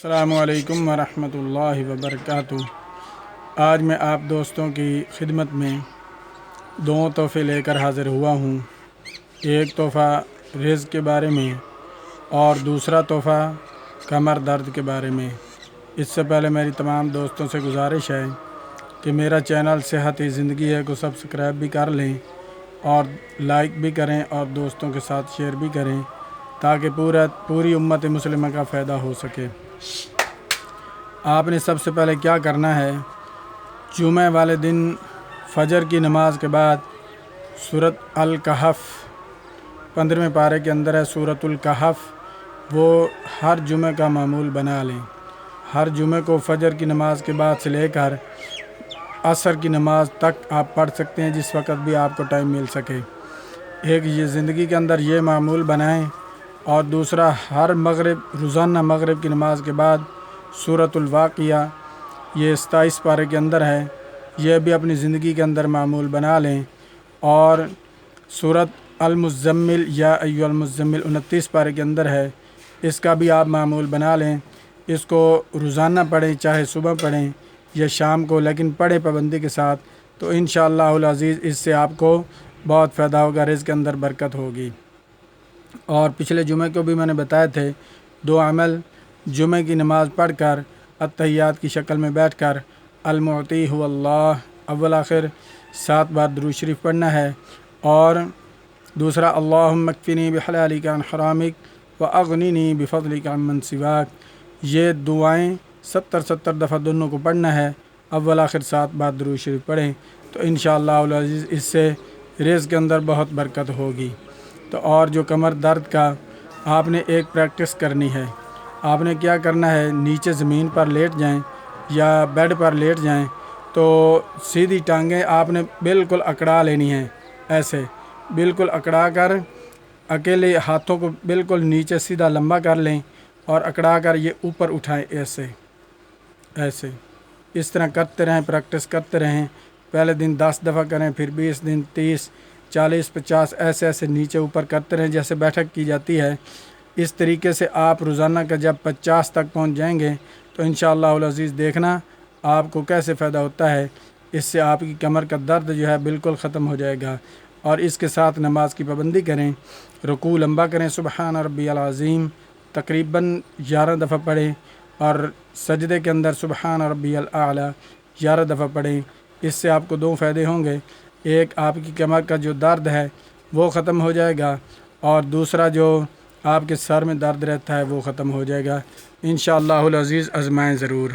السلام علیکم ورحمۃ اللہ وبرکاتہ۔ آج میں آپ دوستوں کی خدمت میں دو تحفے لے کر حاضر ہوا ہوں۔ ایک تحفہ رزق کے بارے میں اور دوسرا تحفہ کمر درد کے بارے میں۔ اس سے پہلے میری تمام دوستوں سے گزارش ہے کہ میرا چینل صحت ہی زندگی ہے کو سبسکرائب بھی کر لیں اور لائک بھی کریں اور دوستوں کے ساتھ شیئر بھی کریں تاکہ پوری امت مسلمہ کا فائدہ ہو سکے۔ آپ نے سب سے پہلے کیا کرنا ہے، جمعہ والے دن فجر کی نماز کے بعد سورۃ الکہف 15ویں پارے کے اندر ہے سورۃ الکہف، وہ ہر جمعہ کا معمول بنا لیں۔ ہر جمعہ کو فجر کی نماز کے بعد سے لے کر عصر کی نماز تک آپ پڑھ سکتے ہیں، جس وقت بھی آپ کو ٹائم مل سکے۔ ایک یہ زندگی کے اندر یہ معمول بنائیں، اور دوسرا ہر روزانہ مغرب کی نماز کے بعد سورۃ الواقعہ، یہ 27 پارے کے اندر ہے، یہ بھی اپنی زندگی کے اندر معمول بنا لیں۔ اور سورۃ المزمل یا ایھا المزمل 29 پارے کے اندر ہے، اس کا بھی آپ معمول بنا لیں۔ اس کو روزانہ پڑھیں، چاہے صبح پڑھیں یا شام کو، لیکن پڑھیں پابندی کے ساتھ، تو انشاءاللہ العزیز اس سے آپ کو بہت فائدہ ہوگا، رزق کے اندر برکت ہوگی۔ اور پچھلے جمعے کو بھی میں نے بتائے تھے دو عمل، جمعہ کی نماز پڑھ کر اتحیات کی شکل میں بیٹھ کر المعطی هو اللہ اول آخر 7 بار درود شریف پڑھنا ہے، اور دوسرا اللہم اکفنی بحلالک عن حرامک واغننی بفضلک عمن سواک، یہ دعائیں 70 دفعہ دونوں کو پڑھنا ہے، اول آخر 7 بار درود شریف پڑھیں تو انشاءاللہ العزیز اس سے رزق کے اندر بہت برکت ہوگی۔ تو اور جو کمر درد کا آپ نے ایک پریکٹس کرنی ہے، آپ نے کیا کرنا ہے، نیچے زمین پر لیٹ جائیں یا بیڈ پر لیٹ جائیں، تو سیدھی ٹانگیں آپ نے بالکل اکڑا لینی ہیں، ایسے بالکل اکڑا کر اکیلے ہاتھوں کو بالکل نیچے سیدھا لمبا کر لیں اور اکڑا کر یہ اوپر اٹھائیں، ایسے اس طرح کرتے رہیں، پریکٹس کرتے رہیں۔ پہلے دن 10 دفعہ کریں، پھر 20 دن 30 40 50 ایسے نیچے اوپر کرتے رہیں جیسے بیٹھک کی جاتی ہے۔ اس طریقے سے آپ روزانہ کا جب 50 تک پہنچ جائیں گے تو انشاءاللہ العزیز دیکھنا آپ کو کیسے فائدہ ہوتا ہے، اس سے آپ کی کمر کا درد جو ہے بالکل ختم ہو جائے گا۔ اور اس کے ساتھ نماز کی پابندی کریں، رکوع لمبا کریں، سبحان ربی العظیم تقریباً 11 دفعہ پڑھیں، اور سجدے کے اندر سبحان ربی الاعلیٰ 11 دفعہ پڑھیں۔ اس سے آپ کو دو فائدے ہوں گے، ایک آپ کی کمر کا جو درد ہے وہ ختم ہو جائے گا، اور دوسرا جو آپ کے سر میں درد رہتا ہے وہ ختم ہو جائے گا۔ انشاءاللہ العزیز آزمائیں ضرور۔